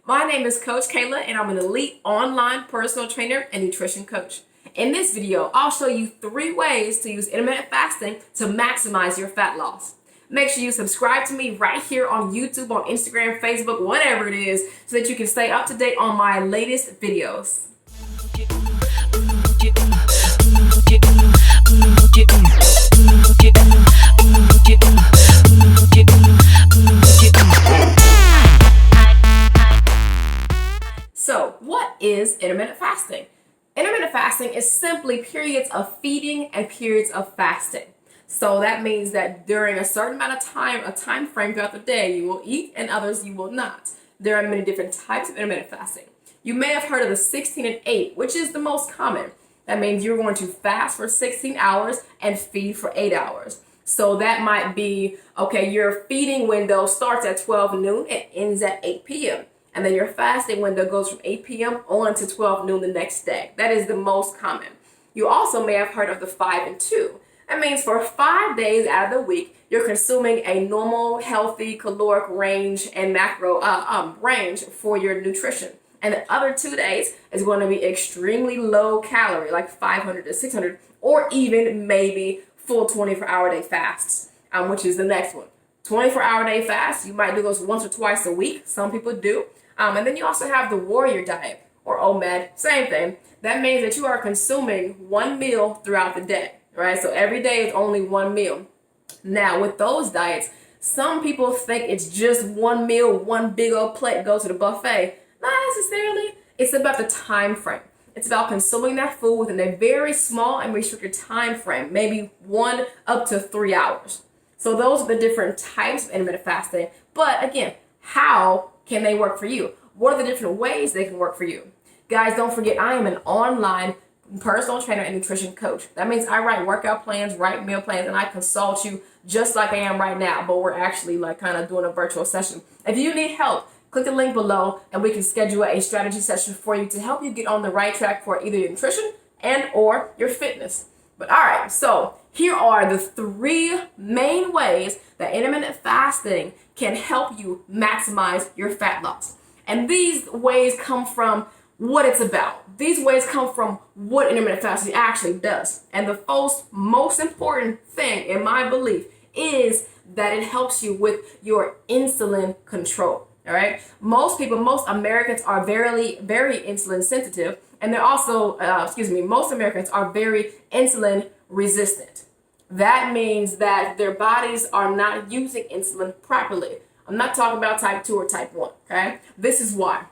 My name is Coach Cailah and I'm an elite online personal trainer and nutrition coach. In this video, I'll show you 3 ways to use intermittent fasting to maximize your fat loss. Make sure you subscribe to me right here on YouTube, on Instagram, Facebook, whatever it is, so that you can stay up to date on my latest videos. So, what is intermittent fasting? Intermittent fasting is simply periods of feeding and periods of fasting. So that means that during a certain amount of time, a time frame throughout the day, you will eat and others you will not. There are many different types of intermittent fasting. You may have heard of the 16 and 8, which is the most common. That means you're going to fast for 16 hours and feed for 8 hours. So that might be, okay, your feeding window starts at 12 noon and ends at 8 p.m. And then your fasting window goes from 8 p.m. on to 12 noon the next day. That is the most common. You also may have heard of the 5 and 2. That means for 5 days out of the week, you're consuming a normal, healthy caloric range and macro range for your nutrition. And the other 2 days is going to be extremely low calorie, like 500 to 600, or even maybe full 24-hour day fasts, which is the next one. 24-hour day fast, you might do those once or twice a week. Some people do. And then you also have the warrior diet, or OMAD, same thing. That means that you are consuming one meal throughout the day, right? So every day is only one meal. Now, with those diets, some people think it's just one meal, one big old plate, go to the buffet. Not necessarily. It's about the time frame. It's about consuming that food within a very small and restricted time frame, maybe 1 up to 3 hours. So those are the different types of intermittent fasting. But again, how can they work for you? What are the different ways they can work for you? Guys, don't forget, I am an online personal trainer and nutrition coach. That means I write workout plans, write meal plans, and I consult you just like I am right now. But we're actually kind of doing a virtual session. If you need help, click the link below and we can schedule a strategy session for you to help you get on the right track for either your nutrition and or your fitness. But all right, so here are the 3 main ways that intermittent fasting can help you maximize your fat loss. And these ways come from what it's about. These ways come from what intermittent fasting actually does. And the most important thing, in my belief, is that it helps you with your insulin control. All right. Most Americans are very, very insulin sensitive. And they're also, most Americans are very insulin resistant. That means that their bodies are not using insulin properly. I'm not talking about type 2 or type 1, okay? This is why.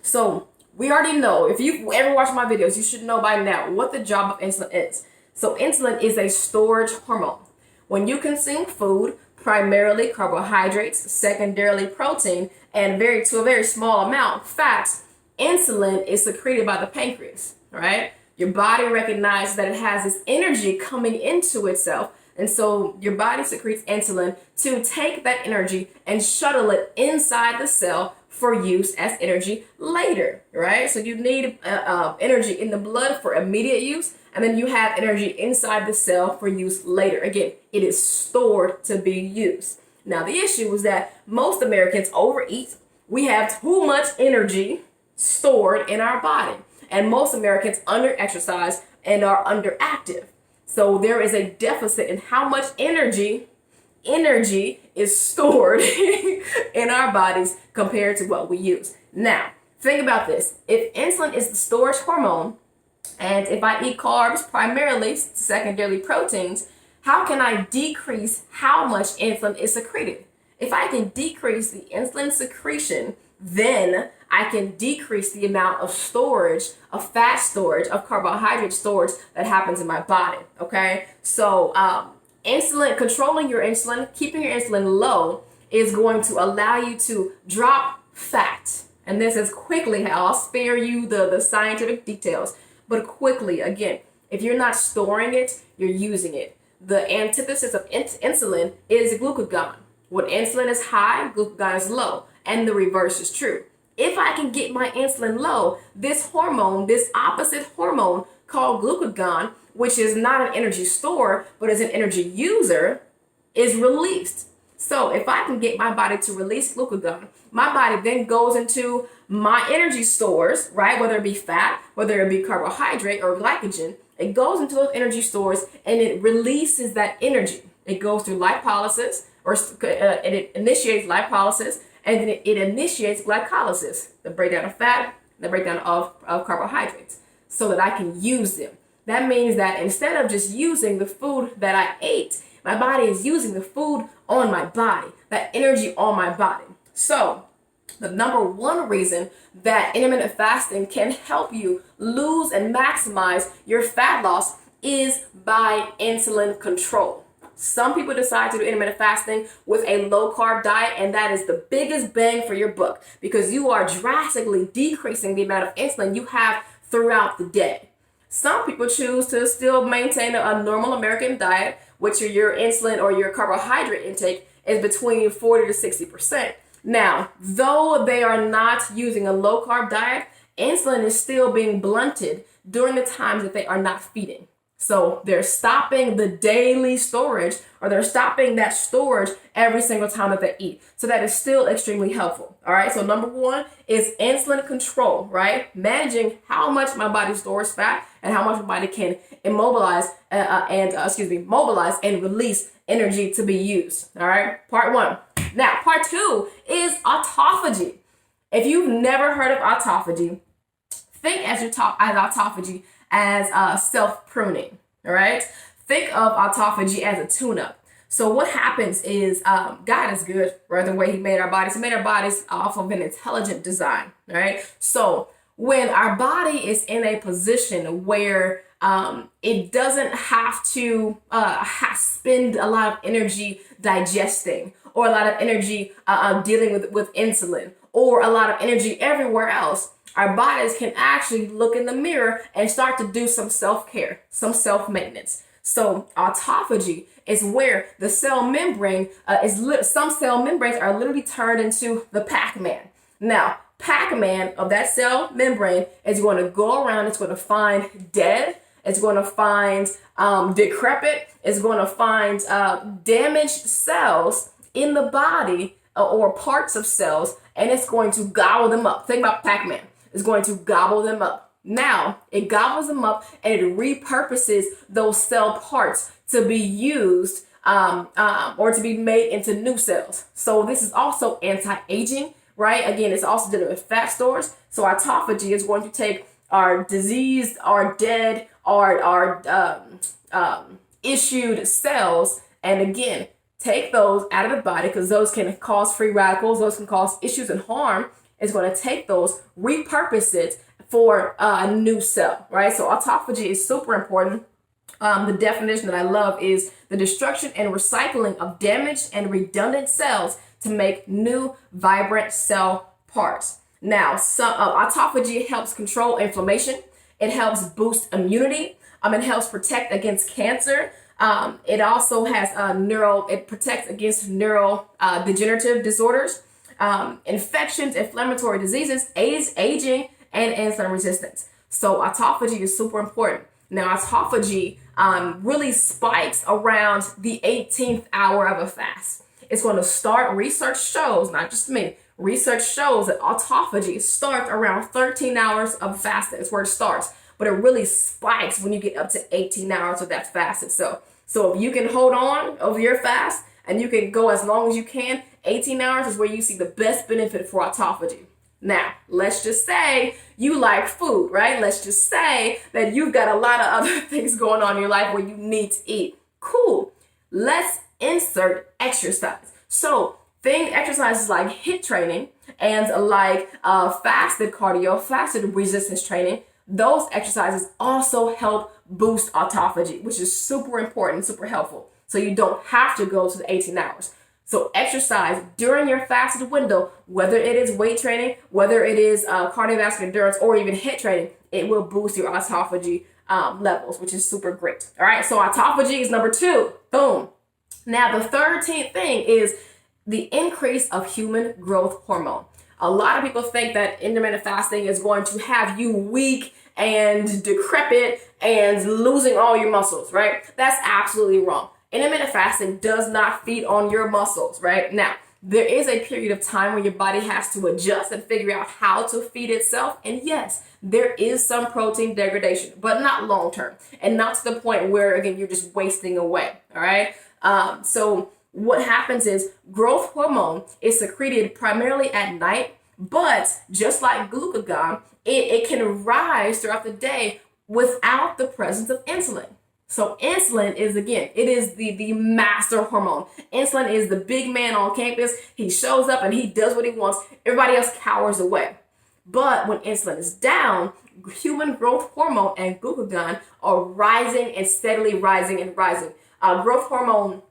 So we already know, if you've ever watched my videos, you should know by now what the job of insulin is. So insulin is a storage hormone. When you consume food, primarily carbohydrates, secondarily protein, and to a very small amount, fats, insulin is secreted by the pancreas, right? Your body recognizes that it has this energy coming into itself. And so your body secretes insulin to take that energy and shuttle it inside the cell for use as energy later, right? So you need energy in the blood for immediate use, and then you have energy inside the cell for use later. Again, it is stored to be used. Now, the issue is that most Americans overeat. We have too much energy stored in our body. And most Americans under-exercise and are underactive. So there is a deficit in how much energy is stored in our bodies compared to what we use. Now, think about this. If insulin is the storage hormone, and if I eat carbs, primarily secondarily proteins, how can I decrease how much insulin is secreted? If I can decrease the insulin secretion, then I can decrease the amount of storage, of fat storage, of carbohydrate storage that happens in my body, okay? So controlling your insulin, keeping your insulin low is going to allow you to drop fat. And this is quickly, I'll spare you the scientific details, but quickly, again, if you're not storing it, you're using it. The antithesis of insulin is glucagon. When insulin is high, glucagon is low, and the reverse is true. If I can get my insulin low, this hormone, this opposite hormone called glucagon, which is not an energy store, but is an energy user, is released. So if I can get my body to release glucagon, my body then goes into my energy stores, right? Whether it be fat, whether it be carbohydrate or glycogen, it goes into those energy stores and it releases that energy. It goes through lipolysis, it initiates lipolysis, and then it initiates glycolysis, the breakdown of fat, the breakdown of carbohydrates, so that I can use them. That means that instead of just using the food that I ate, my body is using the food on my body, that energy on my body. So the number one reason that intermittent fasting can help you lose and maximize your fat loss is by insulin control. Some people decide to do intermittent fasting with a low carb diet, and that is the biggest bang for your buck because you are drastically decreasing the amount of insulin you have throughout the day. Some people choose to still maintain a normal American diet, which your insulin or your carbohydrate intake is between 40 to 60%. Now, though they are not using a low carb diet, insulin is still being blunted during the times that they are not feeding. So they're stopping the daily storage, or they're stopping that storage every single time that they eat. So that is still extremely helpful. All right. So number one is insulin control, right? Managing how much my body stores fat and how much my body can mobilize and release energy to be used. All right. Part one. Now, part two is autophagy. If you've never heard of autophagy, think as autophagy as self-pruning, all right? Think of autophagy as a tune-up. So what happens is God is good, right? The way he made our bodies. He made our bodies off of an intelligent design, right? So when our body is in a position where it doesn't have to spend a lot of energy digesting or a lot of energy dealing with insulin or a lot of energy everywhere else, our bodies can actually look in the mirror and start to do some self-care, some self-maintenance. So autophagy is where the cell membrane some cell membranes are literally turned into the Pac-Man. Now, Pac-Man of that cell membrane is going to go around, it's going to find dead, it's going to find decrepit, it's going to find damaged cells in the body or parts of cells, and it's going to gobble them up. Think about Pac-Man. It's going to gobble them up. Now, it gobbles them up and it repurposes those cell parts to be used or to be made into new cells. So this is also anti-aging, right? Again, it's also dealing with fat stores. So autophagy is going to take our diseased, our dead, our issued cells, and again, take those out of the body because those can cause free radicals, those can cause issues and harm. It's going to take those, repurpose it for a new cell, right? So autophagy is super important. The definition that I love is the destruction and recycling of damaged and redundant cells to make new vibrant cell parts. Now, autophagy helps control inflammation. It helps boost immunity. It helps protect against cancer. It also has it protects against neurodegenerative disorders, infections, inflammatory diseases, aging, and insulin resistance. So autophagy is super important. Now, autophagy really spikes around the 18th hour of a fast. It's going to start, research shows, not just me, research shows that autophagy starts around 13 hours of fasting. That's where it starts. But it really spikes when you get up to 18 hours of that fast itself. So if you can hold on over your fast and you can go as long as you can, 18 hours is where you see the best benefit for autophagy. Now, let's just say you like food, right? Let's just say that you've got a lot of other things going on in your life where you need to eat. Cool. Let's insert exercise. So exercises like HIIT training and like fasted cardio, fasted resistance training, those exercises also help boost autophagy, which is super important, super helpful. So you don't have to go to the 18 hours. So exercise during your fasted window, whether it is weight training, whether it is cardiovascular endurance, or even HIIT training, it will boost your autophagy levels, which is super great. All right, so autophagy is number 2. Boom. Now, the 13th thing is the increase of human growth hormone. A lot of people think that intermittent fasting is going to have you weak and decrepit and losing all your muscles, right? That's absolutely wrong. Intermittent fasting does not feed on your muscles, right? Now, there is a period of time where your body has to adjust and figure out how to feed itself. And yes, there is some protein degradation, but not long term, and not to the point where, again, you're just wasting away. All right. So what happens is growth hormone is secreted primarily at night, but just like glucagon, it can rise throughout the day without the presence of insulin. So insulin is, again, it is the master hormone. Insulin is the big man on campus. He shows up and he does what he wants. Everybody else cowers away. But when insulin is down, human growth hormone and glucagon are rising and steadily rising and rising. Growth hormone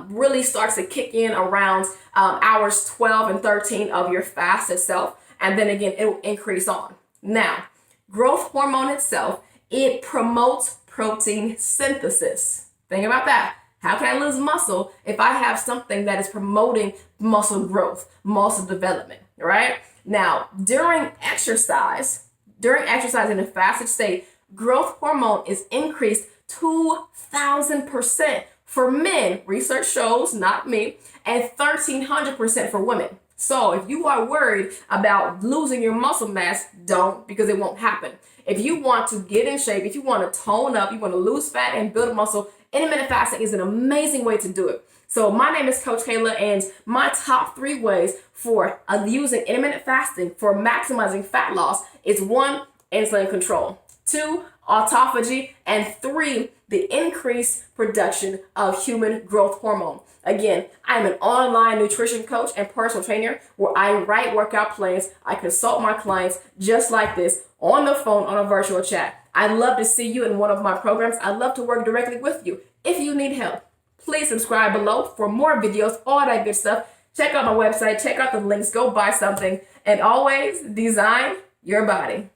really starts to kick in around hours 12 and 13 of your fast itself. And then again, it will increase on. Now, growth hormone itself, it promotes protein synthesis. Think about that. How can I lose muscle if I have something that is promoting muscle growth, muscle development, right? Now, during exercise in a fasted state, growth hormone is increased 2,000% for men, research shows, not me, and 1,300% for women. So if you are worried about losing your muscle mass, don't, because it won't happen. If you want to get in shape, if you want to tone up, you want to lose fat and build muscle, intermittent fasting is an amazing way to do it. So my name is Coach Cailah, and my top 3 ways for using intermittent fasting for maximizing fat loss is 1, insulin control, 2, autophagy, and 3, the increased production of human growth hormone. Again, I'm an online nutrition coach and personal trainer where I write workout plans. I consult my clients just like this on the phone on a virtual chat. I'd love to see you in one of my programs. I'd love to work directly with you. If you need help, please subscribe below for more videos, all that good stuff. Check out my website, check out the links, go buy something, and always design your body.